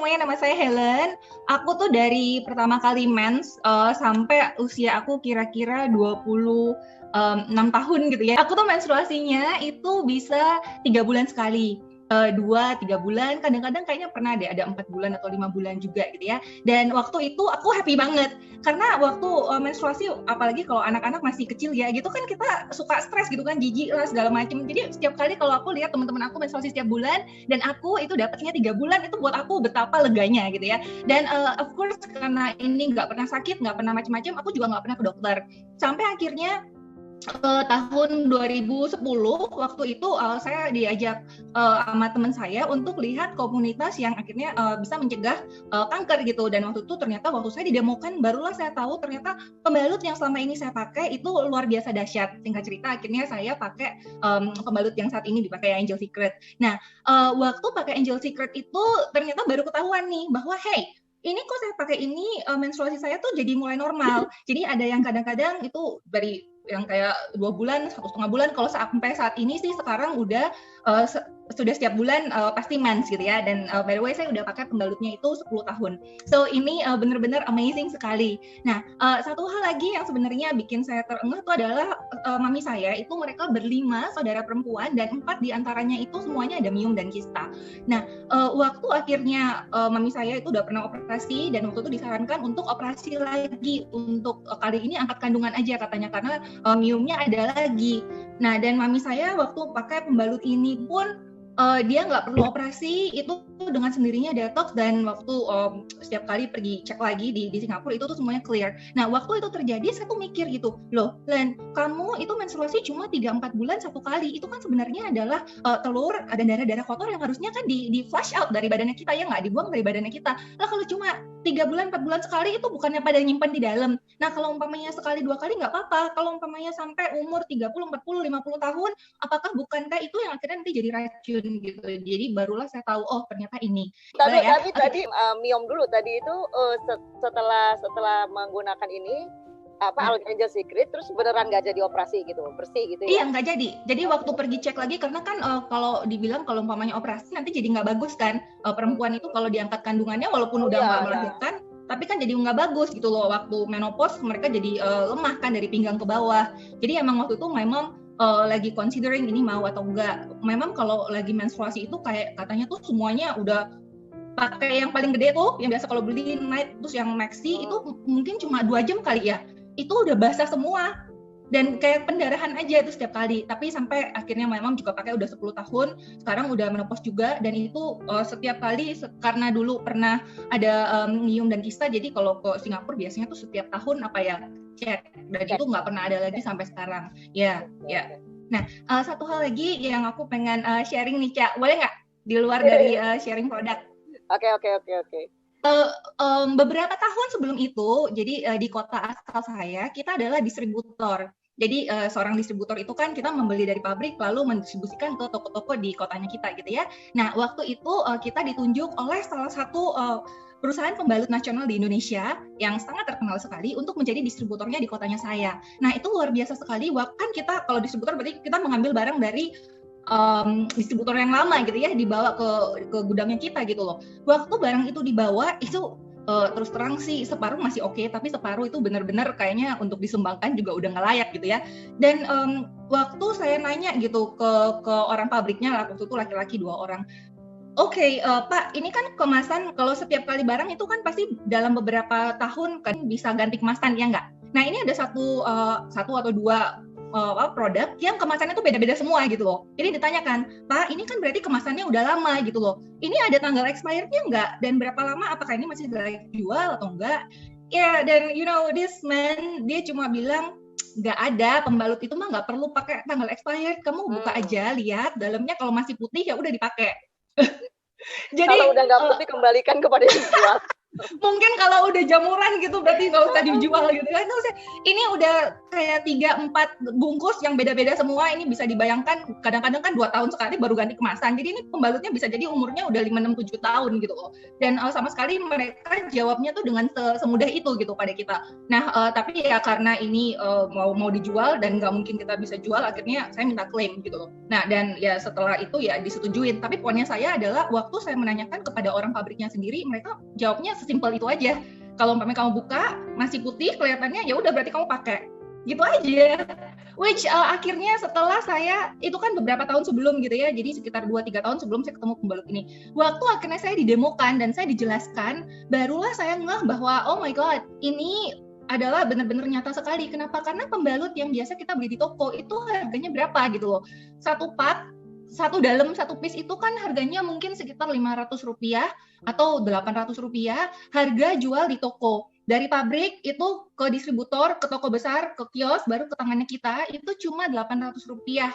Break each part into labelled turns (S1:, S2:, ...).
S1: semuanya, nama saya Helen. Aku tuh dari pertama kali mens sampai usia aku kira-kira 26 tahun gitu ya. Aku tuh menstruasinya itu bisa 3 bulan sekali. 2-3 bulan, kadang-kadang kayaknya pernah deh ada 4 bulan atau 5 bulan juga gitu ya. Dan waktu itu aku happy banget karena waktu menstruasi, apalagi kalau anak-anak masih kecil ya gitu kan, kita suka stres gitu kan, jijik lah segala macem. Jadi setiap kali kalau aku lihat teman-teman aku menstruasi setiap bulan dan aku itu dapatnya 3 bulan, itu buat aku betapa leganya gitu ya. Dan of course karena ini nggak pernah sakit, nggak pernah macam-macam, aku juga nggak pernah ke dokter sampai akhirnya tahun 2010 waktu itu saya diajak sama teman saya untuk lihat komunitas yang akhirnya bisa mencegah kanker gitu. Dan waktu itu ternyata waktu saya didemokan barulah saya tahu ternyata pembalut yang selama ini saya pakai itu luar biasa dahsyat. Singkat cerita akhirnya saya pakai pembalut yang saat ini dipakai Angel Secret. Nah waktu pakai Angel Secret itu ternyata baru ketahuan nih bahwa hey, ini kok saya pakai ini menstruasi saya tuh jadi mulai normal. Jadi ada yang kadang-kadang itu dari yang kayak 2 bulan, 1,5 bulan, kalau sampai saat ini sih sekarang udah sudah setiap bulan pasti mens gitu ya. Dan by the way saya udah pakai pembalutnya itu 10 tahun. So ini benar-benar amazing sekali. Nah satu hal lagi yang sebenarnya bikin saya terengah itu adalah mami saya itu mereka berlima saudara perempuan dan 4 diantaranya itu semuanya ada miom dan kista. Nah waktu akhirnya mami saya itu udah pernah operasi dan waktu itu disarankan untuk operasi lagi untuk kali ini angkat kandungan aja katanya karena miomnya ada lagi. Nah dan mami saya waktu pakai pembalut ini pun dia nggak perlu operasi, itu dengan sendirinya detox dan waktu setiap kali pergi cek lagi di Singapura itu tuh semuanya clear. Nah waktu itu terjadi saya tuh mikir gitu, loh Len, kamu itu menstruasi cuma 3-4 bulan satu kali, itu kan sebenarnya adalah telur, ada darah-darah kotor yang harusnya kan di flush out dari badannya kita, ya nggak dibuang dari badannya kita. Nah kalau cuma 3 bulan, 4 bulan sekali itu bukannya pada nyimpan di dalam. Nah kalau umpamanya sekali 2 kali nggak apa-apa, kalau umpamanya sampai umur 30, 40, 50 tahun, apakah bukankah itu yang akhirnya nanti jadi racun gitu. Jadi barulah saya tahu oh ternyata ini.
S2: Tapi tadi miom dulu tadi itu setelah menggunakan ini Angel Secret terus beneran nggak jadi operasi gitu, bersih gitu ya?
S1: Iya nggak jadi. Jadi waktu pergi cek lagi karena kan kalau dibilang kalau umpamanya operasi nanti jadi nggak bagus kan. Perempuan itu kalau diangkat kandungannya walaupun udah nggak melahirkan, tapi kan jadi nggak bagus gitu loh. Waktu menopause mereka jadi lemah kan dari pinggang ke bawah. Jadi emang waktu itu memang lagi considering ini mau atau enggak. Memang kalau lagi menstruasi itu kayak katanya tuh semuanya udah pakai yang paling gede tuh, yang biasa kalau beli night, terus yang maxi itu mungkin cuma 2 jam kali ya. Itu udah basah semua. Dan kayak pendarahan aja itu setiap kali. Tapi sampai akhirnya memang juga pakai udah 10 tahun, sekarang udah menopause juga dan itu setiap kali karena dulu pernah ada miom dan kista, jadi kalau ke Singapura biasanya tuh setiap tahun cek dan itu nggak pernah ada lagi sampai sekarang. Ya. Nah, satu hal lagi yang aku pengen sharing nih, Cak. Boleh nggak di luar dari sharing produk?
S2: Oke.
S1: Beberapa tahun sebelum itu, jadi di kota asal saya, kita adalah distributor. Jadi seorang distributor itu kan kita membeli dari pabrik lalu mendistribusikan ke toko-toko di kotanya kita gitu ya. Nah, waktu itu kita ditunjuk oleh salah satu perusahaan pembalut nasional di Indonesia yang sangat terkenal sekali untuk menjadi distributornya di kotanya saya. Nah, itu luar biasa sekali. Kan kita kalau distributor berarti kita mengambil barang dari distributor yang lama gitu ya, dibawa ke gudangnya kita gitu loh. Waktu barang itu dibawa itu terus terang sih separuh masih oke, tapi separuh itu benar-benar kayaknya untuk disumbangkan juga udah nggak layak gitu ya. Dan waktu saya nanya gitu ke orang pabriknya, waktu itu laki-laki 2 orang. Oke, Pak, ini kan kemasan kalau setiap kali barang itu kan pasti dalam beberapa tahun kan bisa ganti kemasan, ya nggak? Nah, ini ada satu atau 2 produk yang kemasannya tuh beda-beda semua gitu loh. Jadi ditanyakan, Pak, ini kan berarti kemasannya udah lama gitu loh. Ini ada tanggal expirednya nggak? Dan berapa lama? Apakah ini masih layak jual atau enggak? Ya, dan this man, dia cuma bilang, nggak ada, pembalut itu mah nggak perlu pakai tanggal expired. Kamu buka aja, lihat dalamnya kalau masih putih ya udah dipakai.
S2: Jadi kalau udah nggak putih kembalikan kepada yang jual.
S1: Mungkin kalau udah jamuran gitu berarti nggak usah dijual gitu kan. Ini udah kayak 3-4 bungkus yang beda-beda semua, ini bisa dibayangkan kadang-kadang kan 2 tahun sekali baru ganti kemasan. Jadi ini pembalutnya bisa jadi umurnya udah 5, 6, 7 tahun gitu loh. Dan sama sekali mereka jawabnya tuh dengan semudah itu gitu pada kita. Nah, tapi ya karena ini mau dijual dan nggak mungkin kita bisa jual, akhirnya saya minta klaim gitu loh. Nah, dan ya setelah itu ya disetujuin. Tapi poinnya saya adalah waktu saya menanyakan kepada orang pabriknya sendiri, mereka jawabnya sesimpel itu aja. Kalau kamu buka masih putih kelihatannya, ya udah berarti kamu pakai. Gitu aja. Which akhirnya setelah saya, itu kan beberapa tahun sebelum gitu ya, jadi sekitar 2-3 tahun sebelum saya ketemu pembalut ini. Waktu akhirnya saya didemokan dan saya dijelaskan, barulah saya ngeh bahwa oh my god, ini adalah benar-benar nyata sekali. Kenapa? Karena pembalut yang biasa kita beli di toko itu harganya berapa gitu loh. Satu pak, satu dalam satu piece itu kan harganya mungkin sekitar Rp500 atau Rp800, harga jual di toko. Dari pabrik itu ke distributor, ke toko besar, ke kios, baru ke tangannya kita itu cuma Rp800.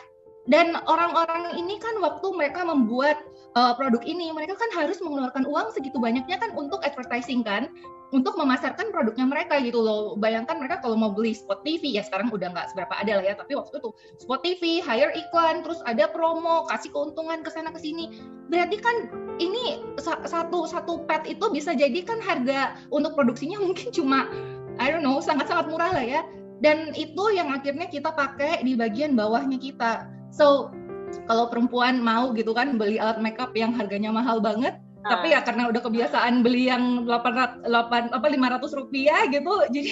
S1: Dan orang-orang ini kan waktu mereka membuat produk ini, mereka kan harus mengeluarkan uang segitu banyaknya kan untuk advertising kan, untuk memasarkan produknya mereka gitu loh. Bayangkan mereka kalau mau beli spot TV, ya sekarang udah nggak seberapa ada lah ya, tapi waktu itu spot TV, hire iklan, terus ada promo, kasih keuntungan ke sana ke sini. Berarti kan ini satu pet itu bisa jadi kan harga untuk produksinya mungkin cuma I don't know, sangat-sangat murah lah ya. Dan itu yang akhirnya kita pakai di bagian bawahnya kita. So, kalau perempuan mau gitu kan beli alat makeup yang harganya mahal banget, tapi ya karena udah kebiasaan beli yang Rp500 gitu, jadi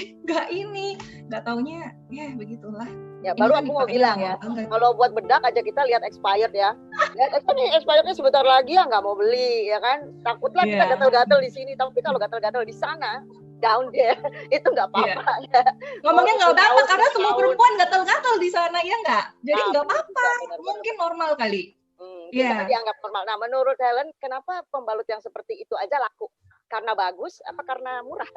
S1: nggak taunya ya begitulah.
S2: Ya baru aku mau bilang ya, kalau buat bedak aja kita lihat expired ya. Lihat expirednya sebentar lagi ya nggak mau beli ya kan, takutlah kita gatal-gatal di sini, tapi kalau gatal-gatal di sana down dia itu nggak apa-apa.
S1: Ngomongnya nggak apa-apa karena semua perempuan gatal-gatal di sana ya nggak, jadi nggak apa-apa, mungkin normal kali.
S2: Kita dianggap normal. Nah, menurut Helen, kenapa pembalut yang seperti itu aja laku? Karena bagus, apa karena murah?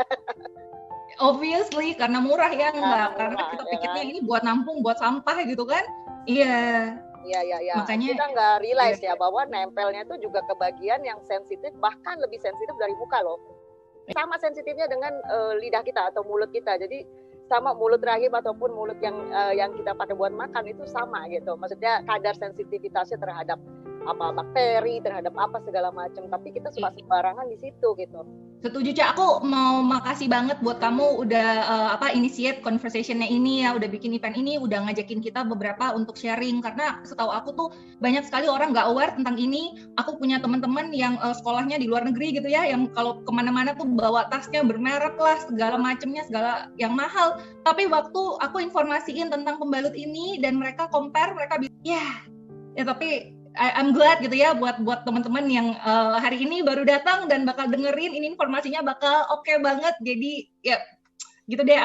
S1: Obviously karena murah ya, enggak karena kita pikirnya ini buat nampung, buat sampah gitu kan. Iya. Makanya
S2: kita nggak realize ya bahwa nempelnya itu juga ke bagian yang sensitif, bahkan lebih sensitif dari muka loh. Sama sensitifnya dengan lidah kita atau mulut kita. Jadi sama mulut rahim ataupun mulut yang kita pakai buat makan itu sama gitu. Maksudnya kadar sensitivitasnya terhadap apa bakteri, terhadap apa segala macam. Tapi kita suka sembarangan di situ gitu.
S1: Setuju, Cak. Aku mau makasih banget buat kamu udah initiate conversation-nya ini ya, udah bikin event ini, udah ngajakin kita beberapa untuk sharing, karena setahu aku tuh banyak sekali orang nggak aware tentang ini. Aku punya teman-teman yang sekolahnya di luar negeri gitu ya, yang kalau kemana-mana tuh bawa tasnya bermerek lah, segala macamnya, segala yang mahal. Tapi waktu aku informasiin tentang pembalut ini dan mereka compare, mereka bilang, ya tapi I'm glad gitu ya buat teman-teman yang hari ini baru datang dan bakal dengerin ini, informasinya bakal oke banget. Jadi ya gitu deh.